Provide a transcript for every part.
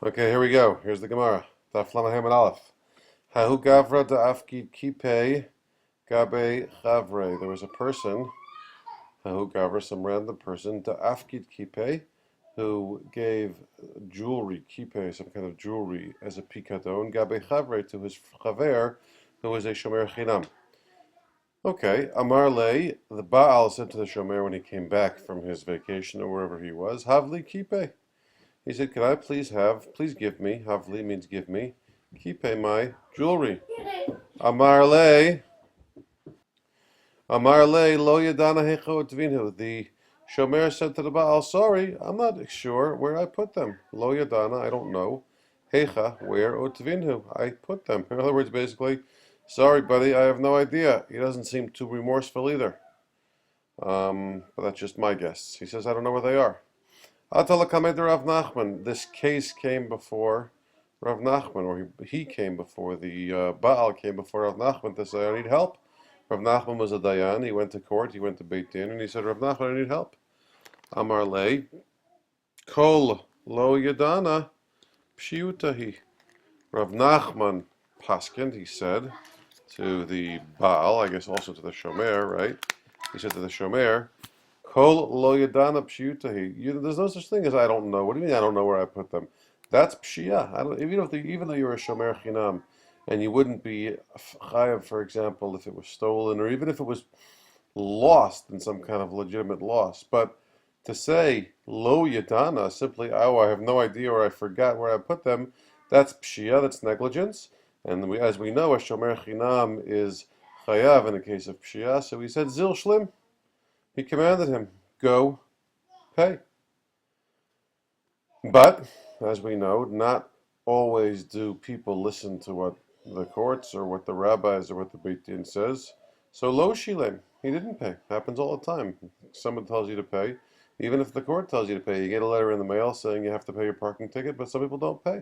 Okay, here we go. Here's the Gemara. Daf Lamed Aleph. Hahu gavra da'afkid kipe gabe chavre. There was a person, Hahu gavra, some random person, da'afkid kipe, who gave jewelry, kipe, some kind of jewelry, as a pikadon, gabe chavre, to his chaver, who was a shomer chinam. Okay, Amar le, the Baal said to the shomer when he came back from his vacation or wherever he was, Havli kipe. He said, could I please give me, Havli means give me, kipe, my jewelry. Amar le, lo yadana hecho tvinu. The shomer said to the Baal, sorry, I'm not sure where I put them. Lo yadana, I don't know. Hecha, where otvinhu, I put them. In other words, basically, sorry, buddy, I have no idea. He doesn't seem too remorseful either. But that's just my guess. He says, I don't know where they are. Rav Nachman. This case came before Rav Nachman, or he came before the Baal came before Rav Nachman to say, I need help. Rav Nachman was a dayan. He went to court. He went to Beit Din, and he said, Rav Nachman, I need help. Amar le, kol lo yadana pshiutahi. Rav Nachman paskin. He said to the Baal, I guess also to the shomer, right? He said to the shomer, Kol lo yadana pshiyutahi. There's no such thing as I don't know. What do you mean I don't know where I put them? That's pshiyah. Even though you're a shomer chinam, and you wouldn't be chayav, for example, if it was stolen, or even if it was lost in some kind of legitimate loss. But to say lo yadana, simply, oh, I have no idea, or I forgot where I put them, that's pshiyah, that's negligence. And as we know, a shomer chinam is chayav in a case of pshiyah. So he said zil shlim. He commanded him, go, pay. But, as we know, not always do people listen to what the courts or what the rabbis or what the Beit Din says. So lo shilem, he didn't pay. Happens all the time. Someone tells you to pay. Even if the court tells you to pay, you get a letter in the mail saying you have to pay your parking ticket, but some people don't pay.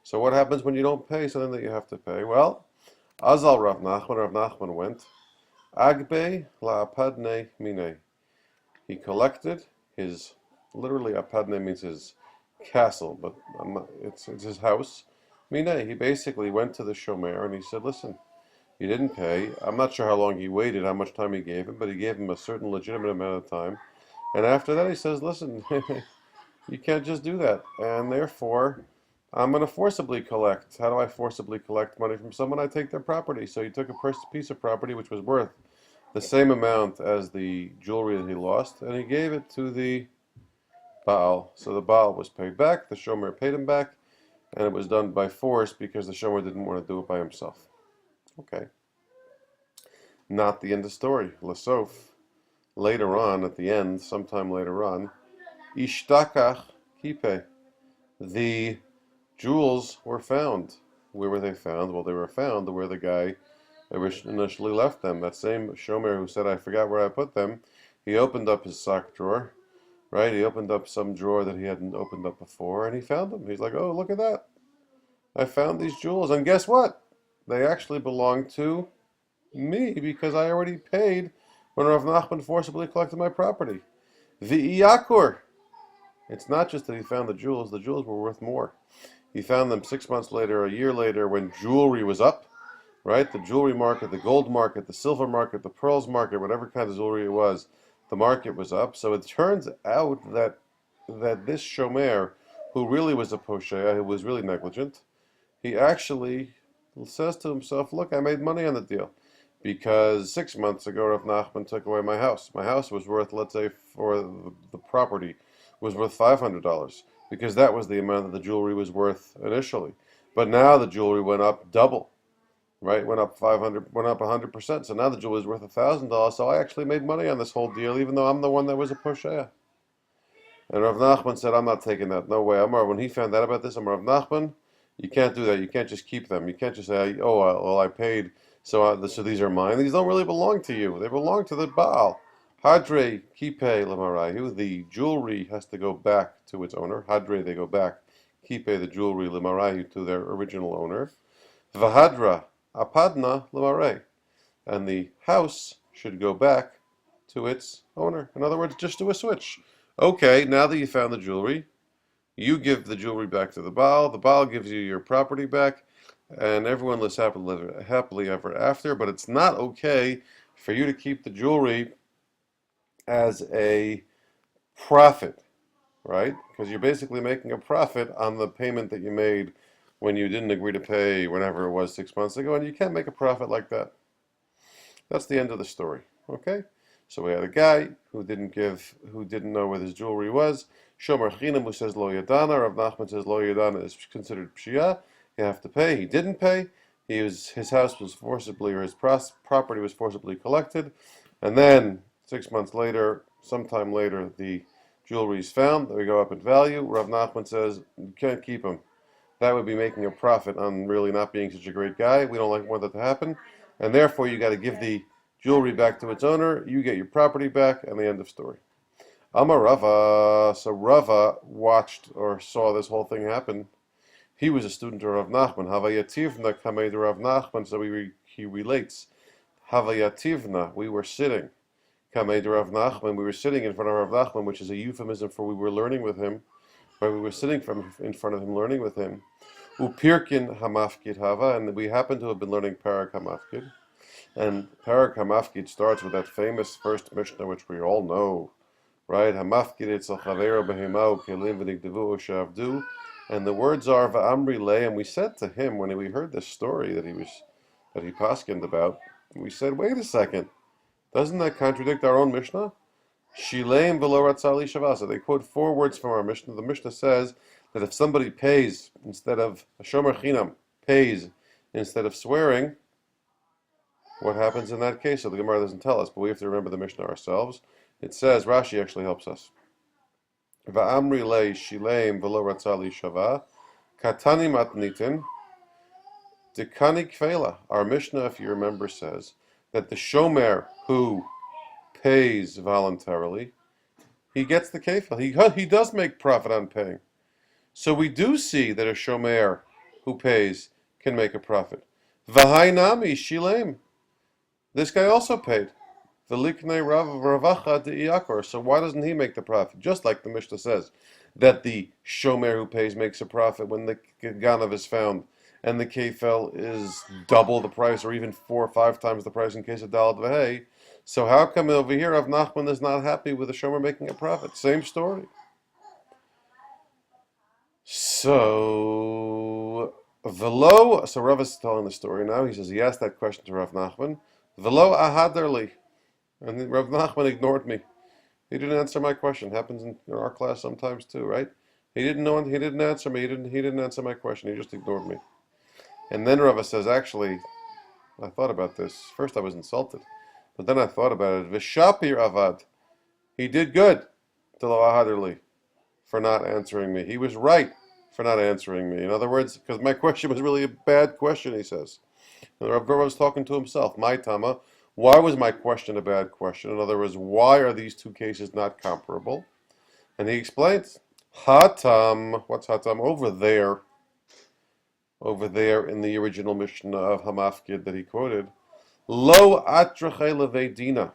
So what happens when you don't pay something that you have to pay? Well, Azal Rav Nachman went, Agbe la apadne mine. He collected his, literally apadne means his castle, but it's his house. Mine, he basically went to the shomer and he said, listen, you didn't pay. I'm not sure how long he waited, how much time he gave him, but he gave him a certain legitimate amount of time. And after that he says, listen, you can't just do that. And therefore, I'm going to forcibly collect. How do I forcibly collect money from someone? I take their property. So he took a piece of property which was worth the same amount as the jewelry that he lost, and he gave it to the Baal. So the Baal was paid back, the shomer paid him back, and it was done by force because the shomer didn't want to do it by himself. Okay. Not the end of the story. Lasof, later on, at the end, sometime later on, Ishtakach kipe. The jewels were found. Where were they found? Well, they were found where the guy initially left them. That same shomer who said, I forgot where I put them, he opened up his sock drawer, right? He opened up some drawer that he hadn't opened up before, and he found them. He's like, oh, look at that. I found these jewels. And guess what? They actually belong to me because I already paid when Rav Nachman forcibly collected my property. V'iyakur. It's not just that he found the jewels were worth more. He found them 6 months later, a year later, when jewelry was up, right? The jewelry market, the gold market, the silver market, the pearls market, whatever kind of jewelry it was, the market was up. So it turns out that this shomer, who really was a posheya, who was really negligent, he actually says to himself, look, I made money on the deal. Because 6 months ago, Rav Nachman took away my house. My house was worth, let's say, for the property, was worth $500. Because that was the amount that the jewelry was worth initially. But now the jewelry went up double. Right, went up 100%. So now the jewelry is worth $1,000. So I actually made money on this whole deal, even though I'm the one that was a posheya. And Rav Nachman said, I'm not taking that. No way. Amar, when he found out about this, Amar, Rav Nachman, you can't do that. You can't just keep them. You can't just say, oh, well, I paid, so these are mine. These don't really belong to you. They belong to the Baal. Hadre kipe lemarayu. The jewelry has to go back to its owner. Hadre, they go back. Kipe, the jewelry, lemarayu, to their original owner. Vahadra apadna lemare, and the house should go back to its owner. In other words, just do a switch. Okay, now that you found the jewelry, You give the jewelry back to the Baal gives you your property back, and everyone lives happily ever after. But it's not okay for you to keep the jewelry as a profit, right? Because you're basically making a profit on the payment that you made when you didn't agree to pay whenever it was 6 months ago, and you can't make a profit like that. That's the end of the story. Okay? So we had a guy who didn't know where his jewelry was. Shomer Chinam, who says lo yadana. Rav Nachman says lo yadana is considered pshia. You have to pay. His house was forcibly, or his property was forcibly collected, and then 6 months later, sometime later, the jewelry is found. They go up in value. Rav Nachman says you can't keep them. That would be making a profit on really not being such a great guy. We don't want that to happen, and therefore you got to give the jewelry back to its owner. You get your property back, and the end of story. Amar Rava. So Rava watched or saw this whole thing happen. He was a student of Rav Nachman. Havayativna kamei Rav Nachman. So he relates. Havayativna. We were sitting. Kamei Rav Nachman. We were sitting in front of Rav Nachman, which is a euphemism for we were learning with him. Right? We were sitting in front of him, learning with him. Upirkin hamafkid hava, and we happen to have been learning Parak hamafkid. And Parak hamafkid starts with that famous first Mishnah, which we all know, right? Hamafkid etzel chavero behemau kelim v'nigdevu shavdu, and the words are va'amri le. And we said to him when we heard this story that he paskined about, we said, wait a second, doesn't that contradict our own Mishnah? Shileim v'lo ratzali shavasa. They quote 4 words from our Mishnah. The Mishnah says that if somebody pays instead of a shomer chinam, pays instead of swearing, what happens in that case? So the Gemara doesn't tell us, but we have to remember the Mishnah ourselves. It says, Rashi actually helps us. Va'amri le shileim v'lo ratzali shava katani matnitin dekani kfela. Our Mishnah, if you remember, says that the shomer who pays voluntarily, he gets the kefil. He does make profit on paying. So we do see that a shomer who pays can make a profit. V'hainami shilem. This guy also paid. V'liknei ravacha de'iyakor. So why doesn't he make the profit? Just like the Mishnah says, that the shomer who pays makes a profit when the ganav is found, and the kefil is double the price, or even 4 or 5 times the price in case of dalad v'hei. So how come over here Rav Nachman is not happy with the shomer making a profit? Same story. So Rav is telling the story now. He says he asked that question to Rav Nachman. Velo ahaderli, and Rav Nachman ignored me. He didn't answer my question. Happens in our class sometimes too, right? He didn't know. He didn't answer me. He didn't answer my question. He just ignored me. And then Rav says, actually, I thought about this. First I was insulted. But then I thought about it. V'shapir avad. He did good to Lo Ahaderli for not answering me. He was right for not answering me. In other words, because my question was really a bad question, he says. And Rav was talking to himself. My Tama, why was my question a bad question? In other words, why are these 2 cases not comparable? And he explains, Hatam, what's Hatam? Over there in the original Mishnah of Hamafkid that he quoted, Lo atrache levedina.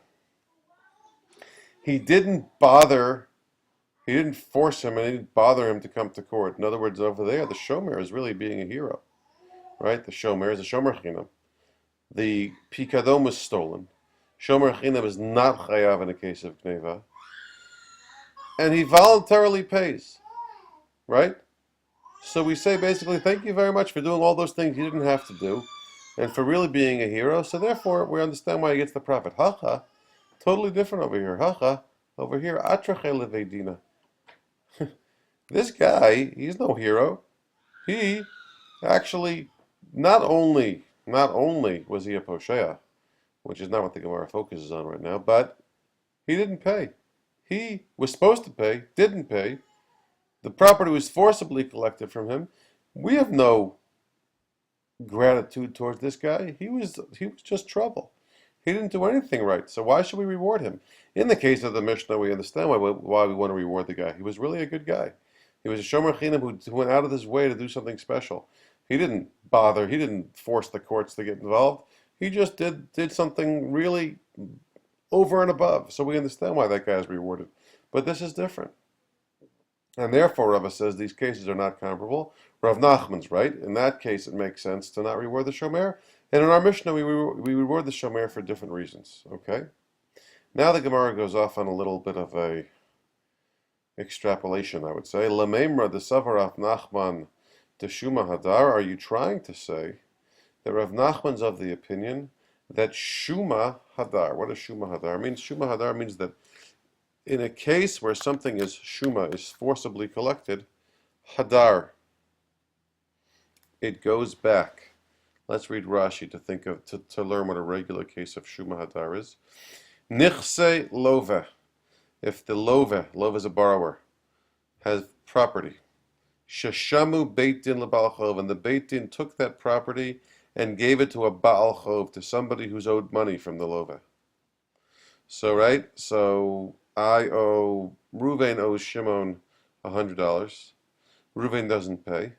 He didn't force him, and he didn't bother him to come to court. In other words, over there, the shomer is really being a hero, right? The shomer is a shomer chinam. The pikadon was stolen. Shomer chinam is not chayav in a case of gneva, and he voluntarily pays, right? So we say basically, thank you very much for doing all those things you didn't have to do, and for really being a hero. So therefore, we understand why he gets the profit. Hacha, totally different over here. Hacha, over here, atrache levedina. This guy, he's no hero. He actually, not only was he a posheya, which is not what the Gemara focuses on right now, but he didn't pay. He was supposed to pay, didn't pay. The property was forcibly collected from him. We have no gratitude towards this guy. He was just trouble. He didn't do anything right. So why should we reward him? In the case of the Mishnah, we understand why we want to reward the guy. He was really a good guy. He was a shomer chinam who went out of his way to do something special. He didn't bother. He didn't force the courts to get involved. He just did something really over and above. So we understand why that guy is rewarded. But this is different. And therefore, Rava says these cases are not comparable. Rav Nachman's right. In that case, it makes sense to not reward the shomer. And in our Mishnah, we reward the shomer for different reasons. Okay? Now the Gemara goes off on a little bit of a extrapolation, I would say. Lamemra de Savar Nachman de Shuma Hadar. Are you trying to say that Rav Nachman's of the opinion that Shuma Hadar, what does Shuma Hadar mean? Shuma Hadar means that in a case where something is Shuma, is forcibly collected, Hadar, it goes back. Let's read Rashi to learn what a regular case of Shuma Hadar is. Nichse Love. If the Love is a borrower, has property, Sheshamu Beit Din LeBaal Chov, and the Beit Din took that property and gave it to a Baal Chov, to somebody who's owed money from the Love. So, right? So, Ruvain owes Shimon $100. Ruvain doesn't pay.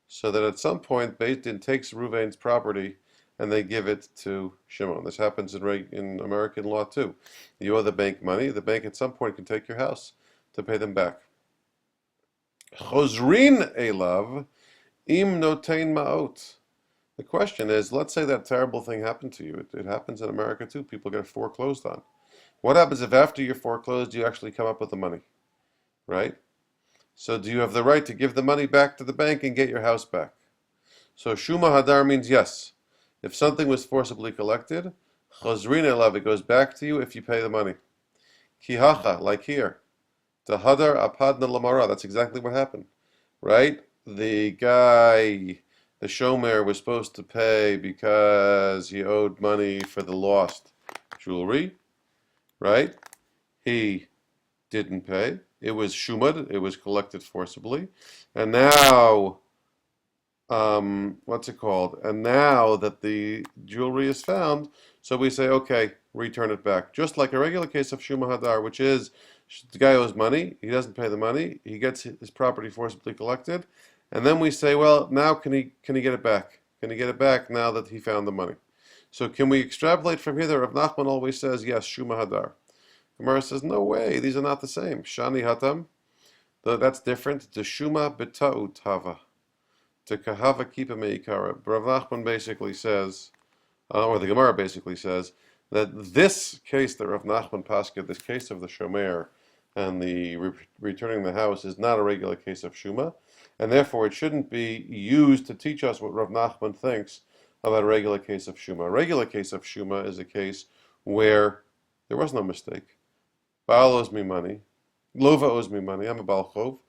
So that at some point, Beit Din takes Ruvain's property and they give it to Shimon. This happens in American law too. You owe the bank money. The bank at some point can take your house to pay them back. Chozrin elav im notein ma'ot. The question is, let's say that terrible thing happened to you. It happens in America too. People get foreclosed on. What happens if after you're foreclosed, you actually come up with the money, right? So do you have the right to give the money back to the bank and get your house back? So Shuma Hadar means yes. If something was forcibly collected, Chozrin elav, it goes back to you if you pay the money. Kihacha, like here. The Hadar apadna lamara, that's exactly what happened, right? The guy, the shomer, was supposed to pay because he owed money for the lost jewelry, right? He didn't pay. It was shumad, it was collected forcibly. And now, what's it called? And now that the jewelry is found, so we say, okay, return it back. Just like a regular case of Shuma Hadar, which is the guy owes money, he doesn't pay the money, he gets his property forcibly collected, and then we say, well, now can he get it back? Can he get it back now that he found the money? So can we extrapolate from here that Rav Nachman always says, yes, Shuma Hadar. Gemara says, no way, these are not the same. Shani Hatam, that's different. To Shuma B'ta'ut Hava. To Kahava Kipa Meikara. Rav Nachman basically says, or the Gemara basically says, that this case that Rav Nachman Paska, this case of the Shomer and the returning the house, is not a regular case of Shuma, and therefore it shouldn't be used to teach us what Rav Nachman thinks about a regular case of Shuma. A regular case of Shuma is a case where there was no mistake. Baal owes me money. Lova owes me money. I'm a Baal Chov.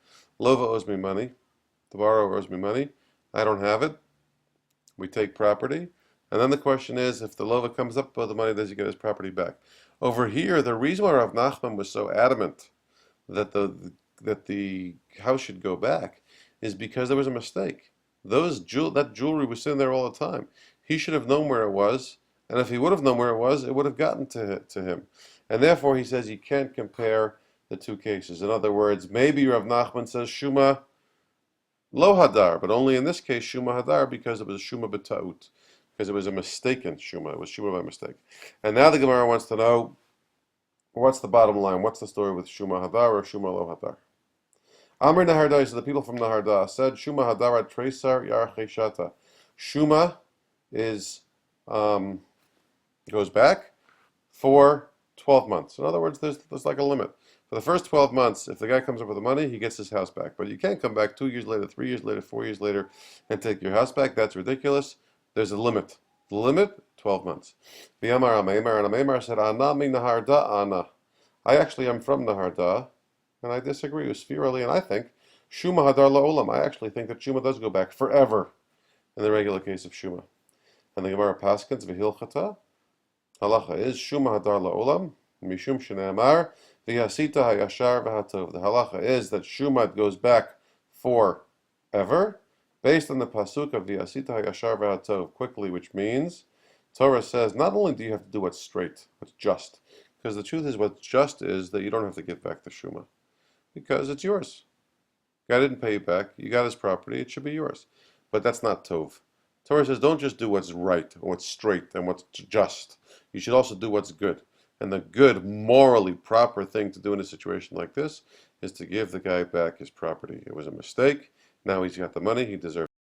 Lova owes me money. The borrower owes me money. I don't have it. We take property. And then the question is, if the Lova comes up with the money, does he get his property back? Over here, the reason why Rav Nachman was so adamant that the house should go back is because there was a mistake. That jewelry was sitting there all the time. He should have known where it was, and if he would have known where it would have gotten to him. And therefore, he says you can't compare the two cases. In other words, maybe Rav Nachman says Shuma Lo Hadar, but only in this case Shuma Hadar because it was Shuma B'ta'ut, because it was a mistaken Shuma. It was Shuma by mistake. And now the Gemara wants to know, what's the bottom line? What's the story with Shuma Hadar or Shuma Lo Hadar? Amr Nahardai, so the people from Naharda said, Shuma Hadar Tresar Yarche Shata. Shuma goes back for 12 months. In other words, there's like a limit. For the first 12 months, if the guy comes up with the money, he gets his house back. But you can't come back 2 years later, 3 years later, 4 years later, and take your house back. That's ridiculous. There's a limit. The limit, 12 months. V'yamar Ameimar, and Ameimar said, Ana mi Naharda Ana. I actually am from Naharda, and I disagree with Sphirali, and I think Shuma Hadar La'olam. I actually think that Shuma does go back forever in the regular case of Shuma. And the Gemara Paskins, V'hilchata, halacha is Shuma Hadar La'olam, Mishum Shneamar, V'yasita Hayashar V'hatov. The halacha is that Shuma goes back forever, based on the pasuk of V'yasita Hayashar V'hatov, quickly, which means Torah says not only do you have to do what's straight, what's just, because the truth is what's just is that you don't have to give back the Shuma, because it's yours. Guy didn't pay you back, you got his property, it should be yours. But that's not Tov. Torah says don't just do what's right, and what's straight, and what's just. You should also do what's good. And the good, morally proper thing to do in a situation like this is to give the guy back his property. It was a mistake. Now he's got the money. He deserves